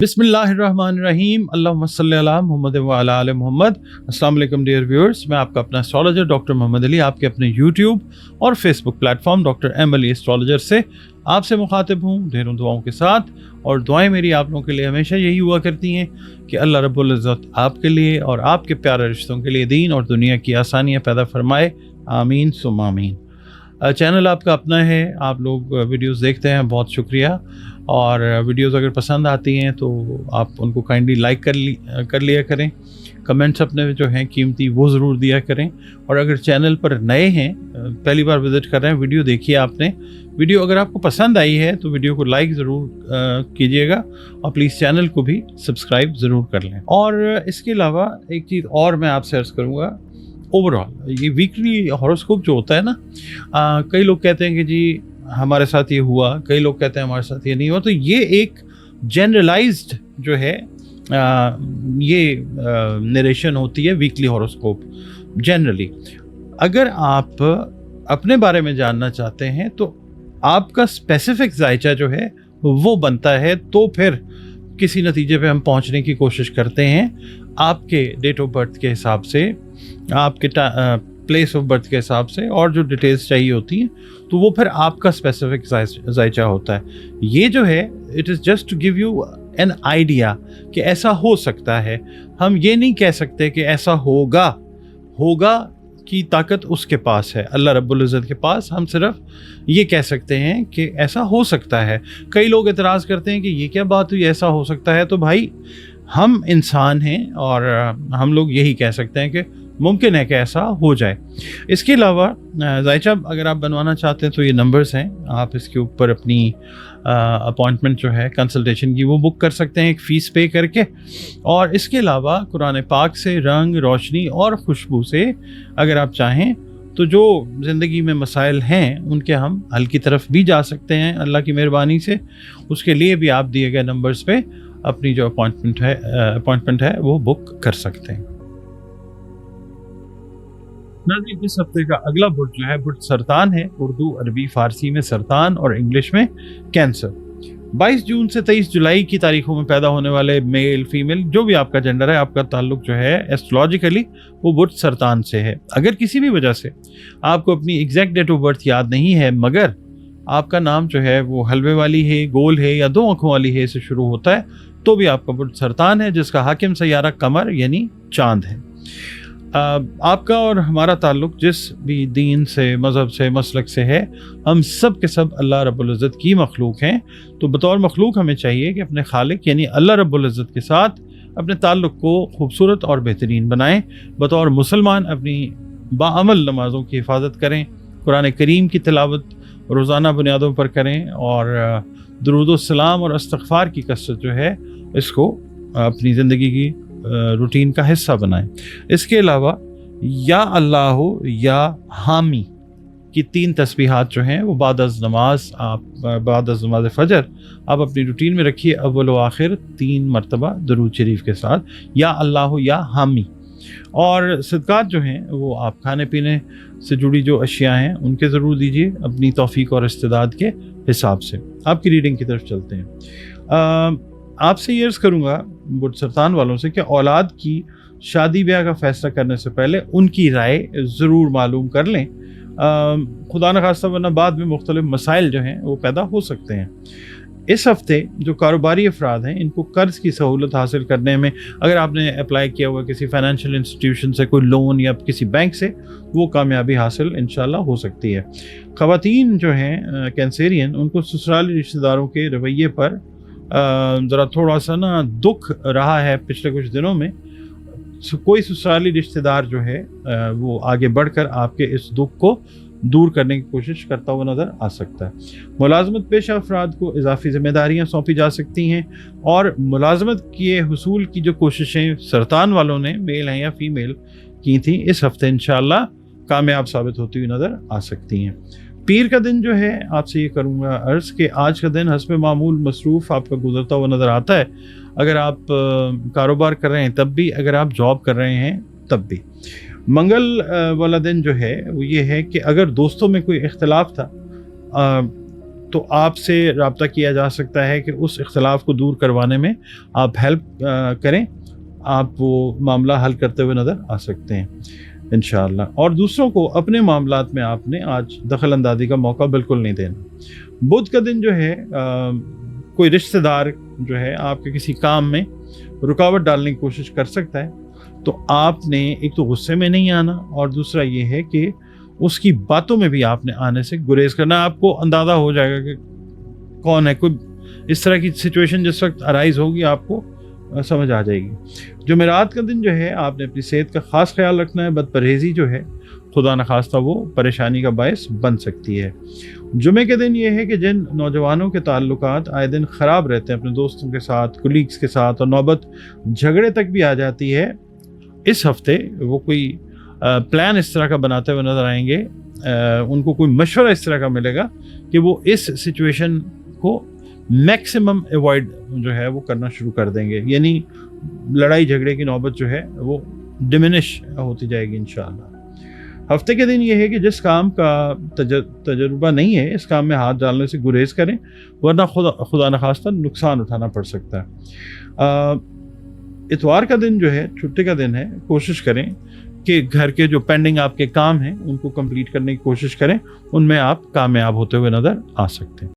बिस्मिल्लाहिर्रहमानिर्रहीम, अल्लाहुम्मा सल्ली अला मुहम्मद व अला आले मुहम्मद। अस्सलाम वालेकुम डियर व्यूअर्स, मैं आपका अपना एस्ट्रोलॉजर डॉक्टर मोहम्मद अली आपके अपने यूट्यूब और Facebook platform doctor M Ali astrologer से आपसे मुखातिब हूँ ढेरों दुआओं के साथ। और दुआएं मेरी आप लोगों के लिए हमेशा यही हुआ करती हैं कि अल्लाह रब्बुल इज़्ज़त आपके लिए और आपके प्यारे रिश्तों के लिए दीन और दुनिया की आसानियाँ पैदा फरमाए, आमीन सुम्मा आमीन। चैनल आपका अपना है, आप लोग वीडियोस देखते हैं, बहुत शुक्रिया। और वीडियोस अगर पसंद आती हैं तो आप उनको काइंडली लाइक कर लिया करें, कमेंट्स अपने जो हैं कीमती वो ज़रूर दिया करें। और अगर चैनल पर नए हैं, पहली बार विज़िट कर रहे हैं, वीडियो देखिए आपने, वीडियो अगर आपको पसंद आई है तो वीडियो को लाइक ज़रूर कीजिएगा और प्लीज़ चैनल को भी सब्सक्राइब ज़रूर कर लें। और इसके अलावा एक चीज़ और मैं आपसे अर्ज़ करूँगा, ओवरऑल ये वीकली हॉरोस्कोप जो होता है ना, कई लोग कहते हैं कि जी हमारे साथ ये हुआ, कई लोग कहते हैं हमारे साथ ये नहीं हुआ। तो ये एक जनरलाइज्ड जो है ये नरेशन होती है वीकली हॉरोस्कोप जनरली। अगर आप अपने बारे में जानना चाहते हैं तो आपका स्पेसिफिक जायचा जो है वो बनता है, तो फिर किसी नतीजे पे हम पहुंचने की कोशिश करते हैं आपके डेट ऑफ बर्थ के हिसाब से, आपके प्लेस ऑफ बर्थ के हिसाब से, और जो डिटेल्स चाहिए होती हैं तो वो फिर आपका स्पेसिफिक जायचा होता है। ये जो है it is just to give you an idea कि ऐसा हो सकता है। हम ये नहीं कह सकते कि ऐसा होगा की ताकत उसके पास है, अल्लाह रब्बुल इज़्ज़त के पास। हम सिर्फ ये कह सकते हैं कि ऐसा हो सकता है। कई लोग एतराज़ करते हैं कि ये क्या बात हुई, ऐसा हो सकता है। तो भाई हम इंसान हैं और हम लोग यही कह सकते हैं कि मुमकिन है कि ऐसा हो जाए। इसके अलावा जायचा अगर आप बनवाना चाहते हैं तो ये नंबर्स हैं, आप इसके ऊपर अपनी अपॉइंटमेंट जो है कंसल्टेशन की वो बुक कर सकते हैं एक फ़ीस पे करके। और इसके अलावा कुरान पाक से रंग, रोशनी और खुशबू से अगर आप चाहें तो जो ज़िंदगी में मसाइल हैं उनके हम हल की तरफ भी जा सकते हैं अल्लाह की मेहरबानी से। उसके लिए भी आप दिए गए नंबर्स पे अपनी जो अपॉइंटमेंट है वो बुक कर सकते हैं। नाज़रीन, इस हफ्ते का अगला बुर्ज जो है बुर्ज सरतान है। उर्दू, अरबी, फारसी में सरतान और इंग्लिश में कैंसर। 22 जून से 23 जुलाई की तारीखों में पैदा होने वाले मेल, फीमेल, जो भी आपका जेंडर है, आपका ताल्लुक जो है एस्ट्रोलॉजिकली वो बुर्ज सरतान से है। अगर किसी भी वजह से आपको अपनी एग्जैक्ट डेट ऑफ बर्थ याद नहीं है, मगर आपका नाम जो है वो हलवे वाली है, गोल है या 2 आँखों वाली है से शुरू होता है, तो भी आपका बुर्ज सरतान है, जिसका हाकिम सैयारा कमर यानी चांद है। आपका और हमारा ताल्लुक जिस भी दीन से, मज़हब से, मसलक से है, हम सब के सब अल्लाह रब्बुल इज़्ज़त की मखलूक हैं। तो बतौर मखलूक हमें चाहिए कि अपने खालिक यानी अल्लाह रब्बुल इज़्ज़त के साथ अपने ताल्लुक को खूबसूरत और बेहतरीन बनाएं। बतौर मुसलमान अपनी बाअमल नमाज़ों की हिफाजत करें, कुरान करीम की तिलावत रोज़ाना बुनियादों पर करें और दुरूद व सलाम और इस्तिग़फ़ार की कसरत जो है इसको अपनी ज़िंदगी की रूटीन का हिस्सा बनाएं। इसके अलावा या अल्लाह या हामी की 3 तस्बीहात जो हैं वो बाद अज़ नमाज फ़जर आप अपनी रूटीन में रखिए, अव्वल व आखिर 3 मरतबा दरूद शरीफ के साथ, या अल्लाह या हामी। और सदक़ात जो हैं वो आप खाने पीने से जुड़ी जो अशिया हैं उनके ज़रूर दीजिए अपनी तौफ़ीक और इस्तिदाद के हिसाब से। आपकी रीडिंग की तरफ चलते हैं। आपसे ये अर्ज़ करूँगा बुर्ज सरतान वालों से कि औलाद की शादी ब्याह का फ़ैसला करने से पहले उनकी राय ज़रूर मालूम कर लें, खुदा न खास्ता, वरना बाद में मुख्तलिफ मसाइल जो हैं वो पैदा हो सकते हैं। इस हफ्ते जो कारोबारी अफराद हैं इनको कर्ज़ की सहूलत हासिल करने में, अगर आपने अप्लाई किया हुआ किसी फ़ाइनेंशियल इंस्टीट्यूशन से कोई लोन या किसी बैंक से, वो कामयाबी हासिल इंशाल्लाह हो सकती है। ख़वातीन जो हैं कैंसेरियन, उनको ससुराली रिश्तेदारों के रवैये पर ज़रा थोड़ा सा ना दुख रहा है पिछले कुछ दिनों में। कोई ससुराली रिश्तेदार जो है वो आगे बढ़कर आपके इस दुख को दूर करने की कोशिश करता हुआ नज़र आ सकता है। मुलाजमत पेशा अफराद को इजाफी ज़िम्मेदारियाँ सौंपी जा सकती हैं और मुलाजमत के हुसूल की जो कोशिशें सरतान वालों ने, मेल हैं या फ़ीमेल, की थी, इस हफ्ते इंशाअल्लाह कामयाब साबित होती हुई नज़र आ सकती हैं। पीर का दिन जो है आपसे ये करूँगा अर्ज़ कि आज का दिन हस्ब मामूल मसरूफ़ आपका गुजरता हुआ नज़र आता है। अगर आप कारोबार कर रहे हैं तब भी, अगर आप जॉब कर रहे हैं तब भी। मंगल वाला दिन जो है वो ये है कि अगर दोस्तों में कोई इख्तलाफ था تو آپ سے رابطہ کیا جا سکتا ہے کہ اس اختلاف کو دور کروانے میں آپ ہیلپ کریں، آپ وہ معاملہ حل کرتے ہوئے نظر آ سکتے ہیں انشاءاللہ۔ اور دوسروں کو اپنے معاملات میں آپ نے آج دخل اندازی کا موقع بالکل نہیں دینا۔ بدھ کا دن جو ہے کوئی رشتہ دار جو ہے آپ کے کسی کام میں رکاوٹ ڈالنے کی کوشش کر سکتا ہے، تو آپ نے ایک تو غصے میں نہیں آنا، اور دوسرا یہ ہے کہ اس کی باتوں میں بھی آپ نے آنے سے گریز کرنا۔ آپ کو اندازہ ہو جائے گا کہ کون ہے، کوئی اس طرح کی سچویشن جس وقت ارائز ہوگی آپ کو سمجھ آ جائے گی۔ جمعرات کا دن جو ہے آپ نے اپنی صحت کا خاص خیال رکھنا ہے، بد پرہیزی جو ہے خدا نخواستہ وہ پریشانی کا باعث بن سکتی ہے۔ جمعے کے دن یہ ہے کہ جن نوجوانوں کے تعلقات آئے دن خراب رہتے ہیں اپنے دوستوں کے ساتھ، کولیگز کے ساتھ، اور نوبت جھگڑے تک بھی آ جاتی ہے، اس ہفتے وہ کوئی پلان اس طرح کا بناتے ہوئے نظر آئیں گے، ان کو کوئی مشورہ اس طرح کا ملے گا کہ وہ اس سچویشن کو میکسیمم ایوائڈ جو ہے وہ کرنا شروع کر دیں گے، یعنی لڑائی جھگڑے کی نوبت جو ہے وہ ڈمینش ہوتی جائے گی انشاءاللہ۔ ہفتے کے دن یہ ہے کہ جس کام کا تجربہ نہیں ہے اس کام میں ہاتھ ڈالنے سے گریز کریں، ورنہ خدا نخواستہ نقصان اٹھانا پڑ سکتا ہے۔ اتوار کا دن جو ہے چھٹی کا دن ہے، کوشش کریں کہ گھر کے جو پینڈنگ آپ کے کام ہیں ان کو کمپلیٹ کرنے کی کوشش کریں، ان میں آپ کامیاب ہوتے ہوئے نظر آ سکتے ہیں۔